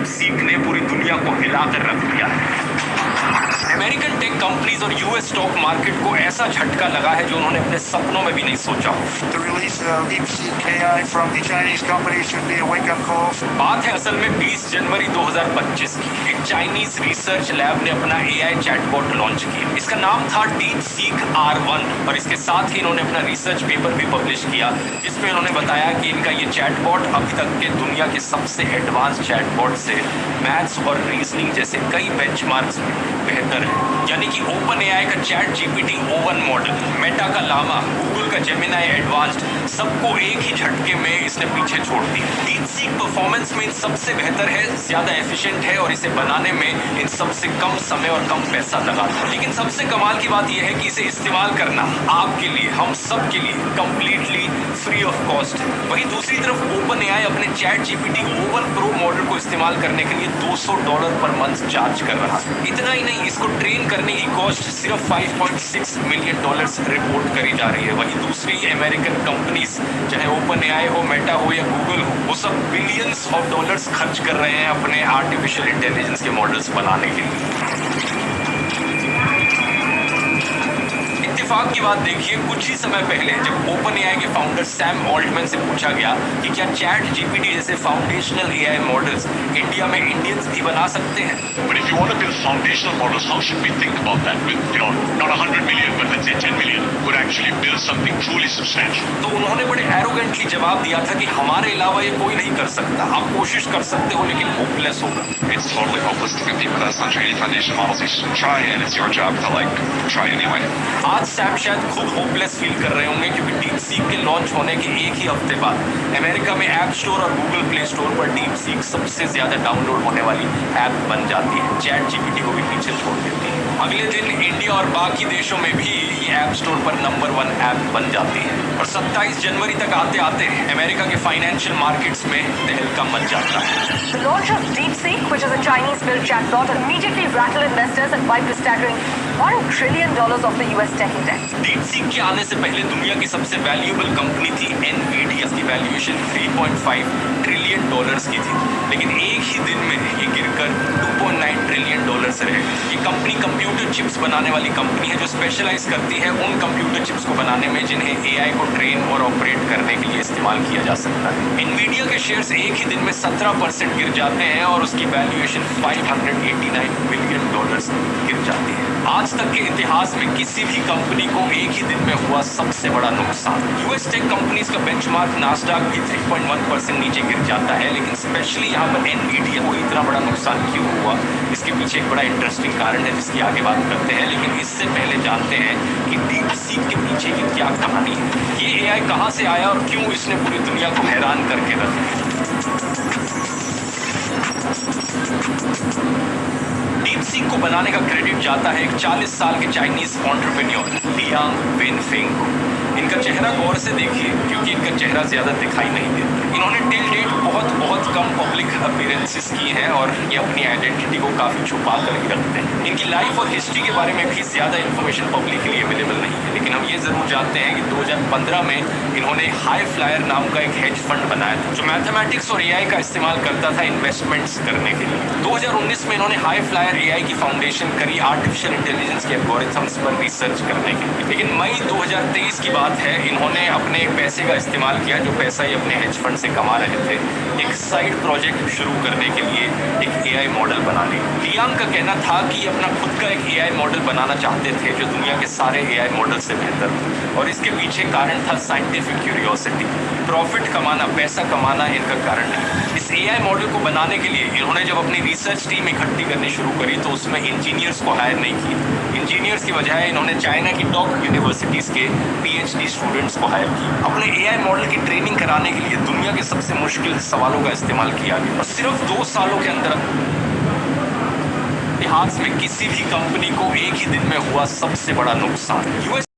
Deep seek ने पूरी दुनिया को हिलाकर रख दिया है। अमेरिकन टेक कंपनीज और यूएस स्टॉक मार्केट को ऐसा झटका लगा है जो उन्होंने अपने सपनों में भी नहीं सोचा। The release of DeepSeek AI from the Chinese company should be a wake-up call. बात है असल में 20 जनवरी 2025 की। एक चाइनीज रिसर्च लैब ने अपना एआई चैटबॉट लॉन्च किया। इसका नाम था DeepSeek R1 और इसके साथ ही इन्होंने अपना रिसर्च पेपर भी पब्लिश किया, जिसमें उन्होंने बताया कि इनका ये चैटबॉट अभी तक के दुनिया के सबसे एडवांस चैटबॉट से मैथ्स और रीजनिंग जैसे कई बेंचमार्क्स में बेहतर है। यानी कि ओपन एआई का chat GPT O1 model, Meta का लामा, गूगल का जेमिनाई एडवांस्ड, सबको एक ही झटके में इसने पीछे छोड़ दिया। DeepSeek परफॉर्मेंस में इन सबसे बेहतर है, ज्यादा एफिशिएंट है और इसे बनाने में इन सबसे कम समय और कम पैसा लगा था। लेकिन सबसे कमाल की बात यह है कि इसे इस्तेमाल करना आपके लिए, हम सब के लिए कंप्लीटली फ्री ऑफ कॉस्ट है। वहीं दूसरी तरफ ओपन एआई अपने chat GPT O1 pro model को इस्तेमाल करने के लिए $200 पर मंथ चार्ज कर रहा है। इतना ही नहीं, इसको ट्रेन करने की कॉस्ट सिर्फ $5.6 मिलियन रिपोर्ट करी जा रही है। वहीं दूसरी अमेरिकन कंपनीज, चाहे ओपन एआई हो, मेटा हो या गूगल हो, वो सब बिलियंस ऑफ डॉलर्स खर्च कर रहे हैं अपने आर्टिफिशियल इंटेलिजेंस के मॉडल्स बनाने के लिए। इत्तेफाक की बात देखिए, कुछ ही समय पहले जब ओपन एआई के फाउंडर सैम ऑल्टमैन से पूछा गया कि क्या चैट जीपीटी जैसे फाउंडेशनल एआई मॉडल्स इंडिया में इंडियंस भी बना सकते हैं। But if you want to build foundational models, how should we think about that with, not 100 million, but let's say 10 million, could actually build something truly substantial? तो उन्होंने बड़े arrogantly जवाब दिया था कि हमारे अलावा ये कोई नहीं कर सकता। आप कोशिश कर सकते हो लेकिन होपलेस होगा। It's totally hopeless to compete with us on training foundation models. You should try, and it's your job to try anyway. आज सैम शायद खुद होपलेस फील कर रहे होंगे क्योंकि DeepSeek के लॉन्च होने के एक ही हफ्ते बाद अमेरिका में ऐप स्टोर और गूगल प्ले स्टोर पर DeepSeek सबसे ज्यादा डाउनलोड होने वाली ऐप बन जाती है। चैट जीपीटी को भी पीछे छोड़ देती है। अगले दिन इंडिया और बाकी देशों में भी ये ऐप स्टोर पर नंबर 1 ऐप बन जाती है और 27 जनवरी तक आते आते अमेरिका के फाइनेंशियल मार्केट्स में तहलका मच जाता है। The launch of DeepSeek, which is a Chinese-built chatbot, immediately rattled investors and wiped a staggering $1 trillion of the US tech index. DeepSeek के आने से पहले दुनिया की सबसे वैल्यूएबल कंपनी थी NVIDIA। की वैल्यूएशन $3.5 ट्रिलियन की थी, लेकिन एक ही दिन में ये गिरकर $2.9 ट्रिलियन रह गई। ये कंपनी कंप्यूटर चिप्स बनाने वाली कंपनी है जो स्पेशलाइज करती है उन कंप्यूटर चिप्स को बनाने में जिन्हें एआई को ट्रेन और ऑपरेट करने के लिए इस्तेमाल किया जा सकता है। NVIDIA के शेयर्स एक ही दिन में 17% गिर जाते हैं और उसकी वैल्यूएशन $589 बिलियन गिर जाती है। आज तक के इतिहास में किसी भी कंपनी को एक ही दिन में हुआ सबसे बड़ा नुकसान। यूएस टेक कंपनीज का बेंचमार्क नास्डॉक भी 3.1% नीचे गिर जाता है, लेकिन स्पेशली यहाँ पर NVIDIA को इतना बड़ा नुकसान क्यों हुआ, इसके पीछे एक बड़ा इंटरेस्टिंग कारण है जिसकी आगे बात करते हैं। लेकिन इससे पहले जानते हैं कि DeepSeek के पीछे की क्या कहानी है। ये एआई कहाँ से आया और क्यों इसने पूरी दुनिया को हैरान करके रख दिया। DeepSeek को बनाने का क्रेडिट जाता है एक 40 साल के चाइनीज एंटरप्रेन्योर लियांग वेनफेंग को। इनका चेहरा गौर से देखिए क्योंकि इनका चेहरा ज्यादा दिखाई नहीं देता। इन्होंने टिल डेट बहुत कम पब्लिक अपीयरेंसेस की हैं और ये अपनी आइडेंटिटी को काफी छुपा कर ही रखते हैं। इनकी लाइफ और हिस्ट्री के बारे में भी ज्यादा इन्फॉर्मेशन पब्लिकली अवेलेबल नहीं है, लेकिन हम ये जरूर जानते हैं कि 2015 में इन्होंने हाई फ्लायर नाम का एक हेज फंड बनाया था जो मैथमेटिक्स और एआई का इस्तेमाल करता था इन्वेस्टमेंट्स करने के लिए। 2019 में इन्होंने हाई फ्लायर एआई की फाउंडेशन करी आर्टिफिशियल इंटेलिजेंस के एल्गोरिथम्स पर रिसर्च करने के लिए। लेकिन मई 2023 की बात है, इन्होंने अपने पैसे का इस्तेमाल किया जो पैसा ये अपने हेज फंड से कमा रहे थे एक साइड प्रोजेक्ट शुरू करने के लिए, एक एआई मॉडल बनाने। लियांग का कहना था कि अपना खुद का एक एआई मॉडल बनाना चाहते थे जो दुनिया के सारे एआई मॉडल से बेहतर हो और इसके पीछे कारण था साइंटिफिक क्यूरियोसिटी। प्रॉफिट कमाना, पैसा कमाना इनका कारण नहीं। इस एआई मॉडल को बनाने के लिए इन्होंने जब अपनी रिसर्च टीम इकट्ठी करनी शुरू करी तो उसमें इंजीनियर्स को हायर नहीं किया। इंजीनियर्स की बजाय इन्होंने चाइना की टॉप यूनिवर्सिटीज के PhD स्टूडेंट्स को हायर किया। अपने एआई मॉडल की ट्रेनिंग कराने के लिए दुनिया के सबसे मुश्किल सवालों का इस्तेमाल किया गया और सिर्फ 2 सालों के अंदर इतिहास में किसी भी कंपनी को एक ही दिन में हुआ सबसे बड़ा नुकसान। यूएस